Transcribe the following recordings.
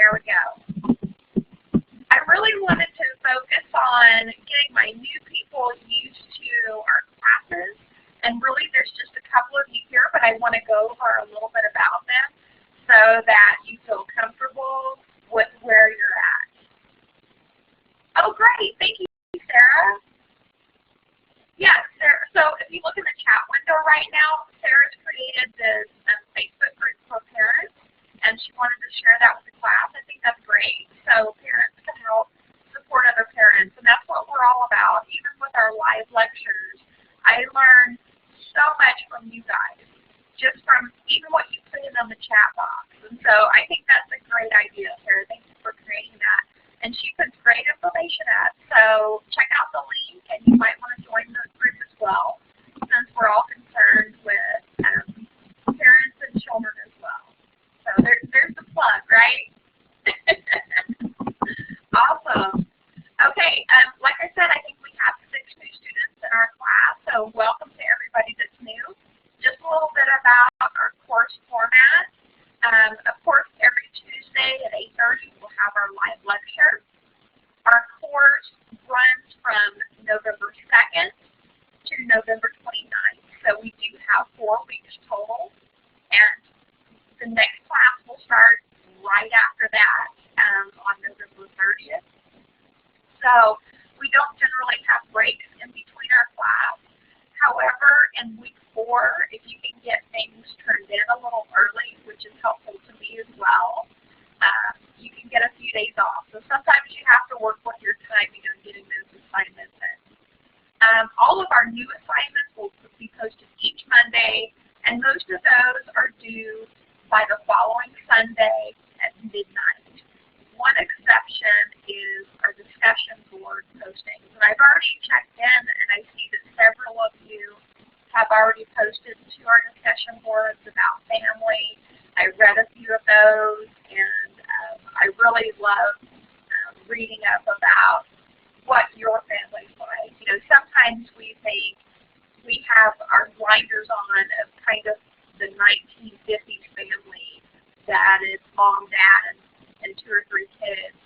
there we go. I really wanted to focus on getting my new people used to our classes. And really there's just a couple of you here, but I want to go over a little bit about them so that you feel comfortable with where you're at. Oh, great. Thank you, Sarah. Yes, Sarah. So if you look in the chat window right now, Sarah's created this Facebook group for parents, and she wanted to share that with the class. I think that's great. So parents can help support other parents, and that's what we're all about. Even with our live lectures, I learn so much from you guys, just from even what you put in on the chat box. And so I think that's a great idea, Sarah. Thank you for creating that. And she puts great information up. So check out the link, and you might want to join the group as well, since we're all concerned with parents and children as well. So there's the plug, right? Awesome. Okay, like I said, I think we have 6 new students in our class, so welcome to everybody that's new. Just a little bit about our course format. Of course, every Tuesday at 8:30 we'll have our live lecture. Our course runs from November 2nd to November 29th, so we do have 4 weeks total. And the next class will start right after that on November 30th. So we don't generally have breaks in between our class. However, in week 4, if you can get things turned in a little early, which is helpful to me as well, you can get a few days off. So sometimes you have to work with your timing on getting those assignments in. All of our new assignments will be posted each Monday, and most of those are due by the following Sunday at midnight. One exception is our discussion board postings. And I've already checked in, and I see that several of you have already posted to our discussion boards about family. I read a few of those, and I really love reading up about what your family's like. You know, sometimes we think we have our blinders on of kind of the 1950s family that is mom, dad, and 2 or 3 kids.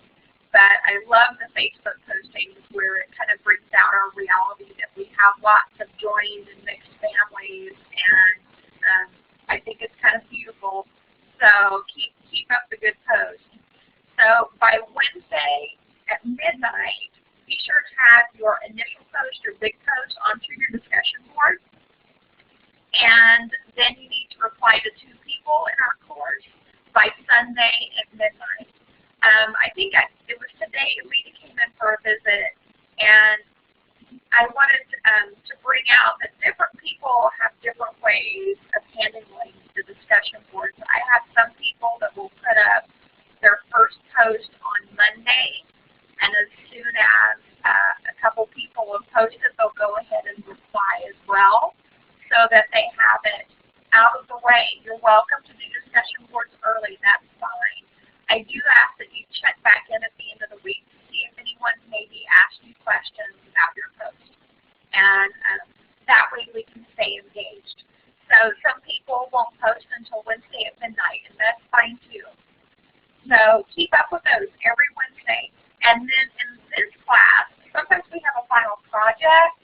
But I love the Facebook postings where it kind of brings out our reality that we have lots of joined and mixed families, and I think it's kind of beautiful. So keep up the good posts. So by Wednesday at midnight, be sure to have your initial post, your big post, onto your discussion board. And then you need to reply to 2 people in our course by Sunday at midnight. I think it was today Lita came in for a visit, and I wanted to bring out that different people have different ways of handling the discussion boards. I have some people that will put up their first post on Monday, and as soon as a couple people have posted, they'll go ahead and reply as well, so that they have it out of the way. You're welcome to do discussion boards early, that's fine. I do ask that you check back in at the end of the week to see if anyone maybe asked you questions about your post. And that way we can stay engaged. So some people won't post until Wednesday at midnight, and that's fine too. So keep up with those every Wednesday. And then in this class, sometimes we have a final project,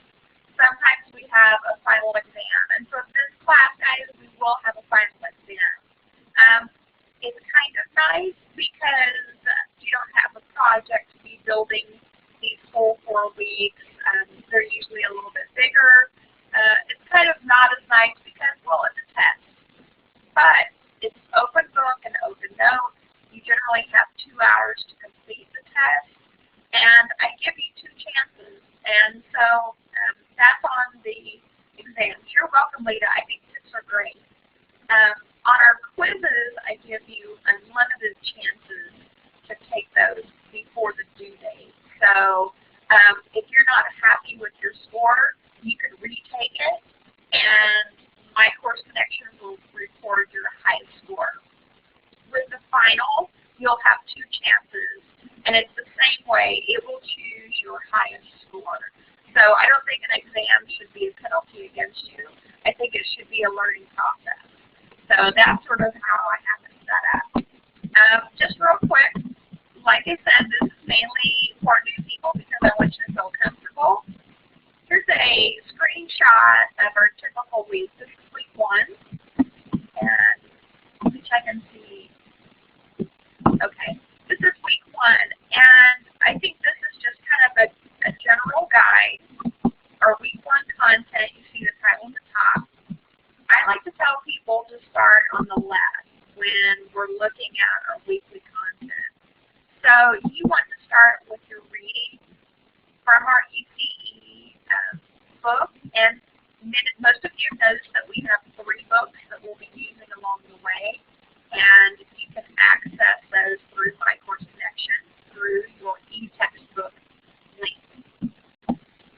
sometimes we have a final exam. And for this class, guys, we will have a final exam. It's kind of nice because you don't have a project to be building these whole 4 weeks. They're usually a little bit bigger. It's kind of not as nice because, well, it's a test. But it's open book and open note. You generally have 2 hours to complete the test. And I give you 2 chances. And so that's on the exams. You're welcome, Lita. I think tips are great. On our quizzes, I give you unlimited chances to take those before the due date. So if you're not happy with your score, you can retake it, and My Course Connection will record your highest score. With the final, you'll have 2 chances, and it's the same way. It will choose your highest score. So I don't think an exam should be a penalty against you. I think it should be a learning process. So that's sort of how I have it set up. Just real quick, mainly for new people because I want you to feel comfortable. Here's a screenshot of our typical week. This is week 1. And let me check and see. Okay, this is week 1. And I think this is just kind of a general guide. Our week 1 content, you see the title on the top. I like to tell people to start on the left when we're looking at our weekly content. So you want to start with your reading from our ECE book, and most of you notice that we have 3 books that we'll be using along the way, and you can access those through My Course Connection through your e-textbook link.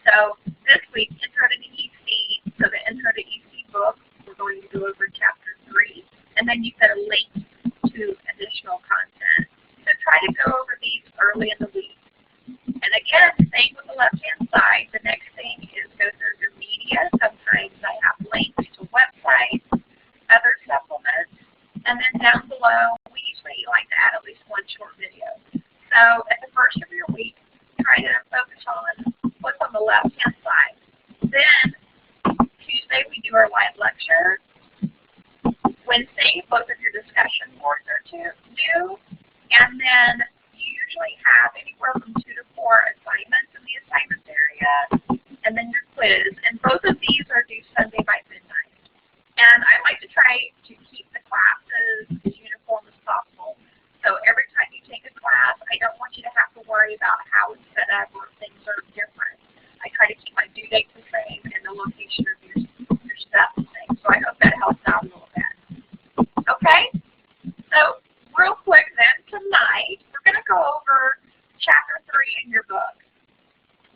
So this week, Intro to ECE, so the Intro to ECE book, we're going to go over Chapter 3, and then you've got a link to additional content. So try to go over these early in the week. And again, same with the left-hand side. The next thing is go through your media. Sometimes I have links to websites, other supplements, and then down below, we usually like to add at least 1 short video. So at the first of your week, try to focus on what's on the left-hand side. Then Tuesday, we do our live lecture. Wednesday, both of your discussion boards are due. And then you usually have anywhere from 2 to 4 assignments in the assignments area, and then your quiz. And both of these are due Sunday by midnight. And I like to try to keep the classes as uniform as possible. So every time you take a class, I don't want you to have to worry about how it's set up or if things are different. I try to keep my due date the same and the location of your stuff the same. So I hope that helps out a little bit. Okay? So real quick then, tonight, we're going to go over Chapter 3 in your book.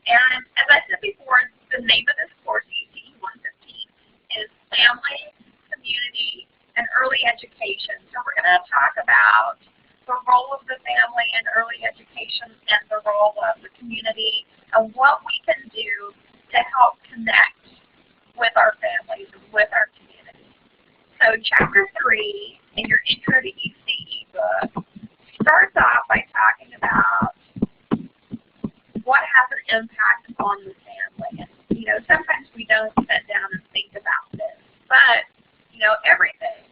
And as I said before, the name of this course, ECE 115, is Family, Community, and Early Education. So we're going to talk about the role of the family in early education and the role of the community and what we can do to help connect with our families and with our community. So Chapter 3 in your Intro to ECE book starts off by talking about what has an impact on the family. And, you know, sometimes we don't sit down and think about this, but, you know, everything,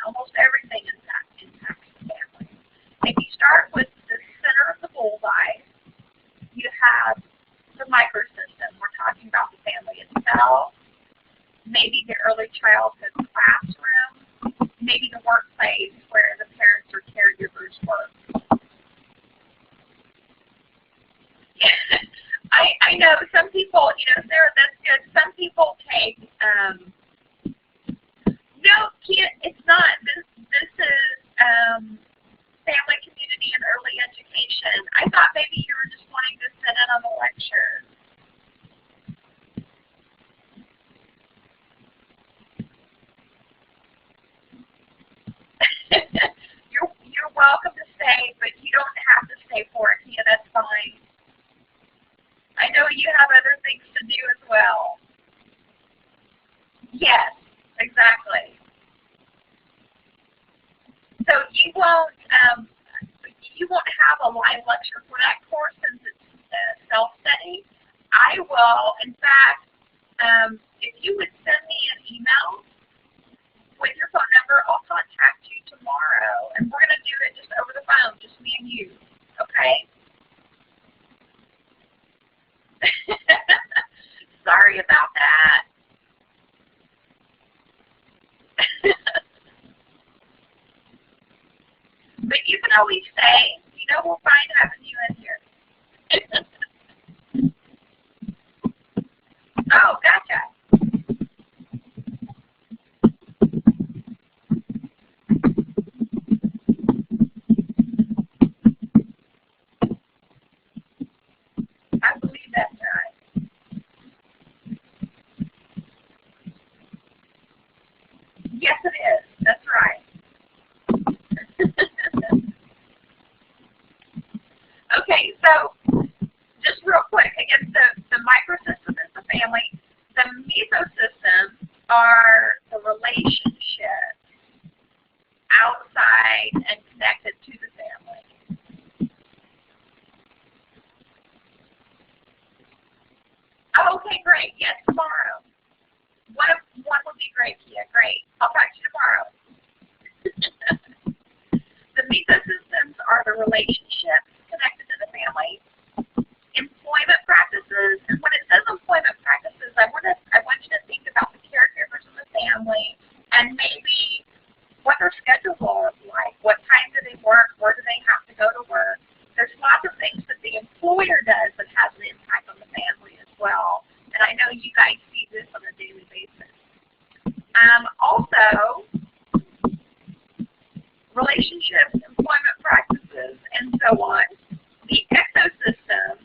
almost everything impacts the family. If you start with the center of the bullseye, you have the microsystem. We're talking about the family itself, maybe the early childhood classroom, maybe the workplace where the parents or caregivers work. I know some people, you know, Sarah, that's good. Some people take, no, it's not. This is family, community, and early education. I thought maybe you were just wanting to sit in on the lecture. You're welcome to stay, but you don't have to stay for it. Yeah, that's fine. I know you have other things to do as well. Yes, exactly. So you won't have a live lecture for that course since it's self-study. I will, in fact, if you would send me an email with your phone number, I'll contact you tomorrow, and we're going to do it just over the phone, just me and you, okay? Sorry about that. But you can always say, you know, we'll find having you in here. Oh, gotcha. I believe that's right. Yes, it is. That's right. Okay, so just real quick, again, the microsystem is the family. The mesosystem are the relationships outside and connected to the family. are the relationships connected to the family, employment practices, and when it says employment practices, I want you to think about the caregivers in the family and maybe what their schedules are like, what time do they work, where do they have to go to work. There's lots of things that the employer does that has an impact on the family as well, and I know you guys see this on a daily basis. Also, relationships, employment practices, and so on. The ecosystem,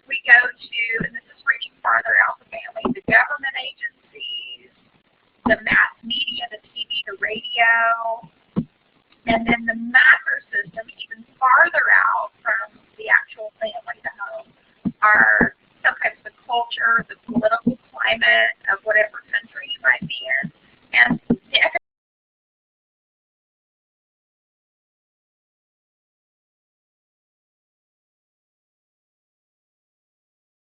we go to, and this is reaching farther out the family, the government agencies, the mass media, the TV, the radio, and then the macro system, even farther out from the actual family, the home, are sometimes the culture, the political climate,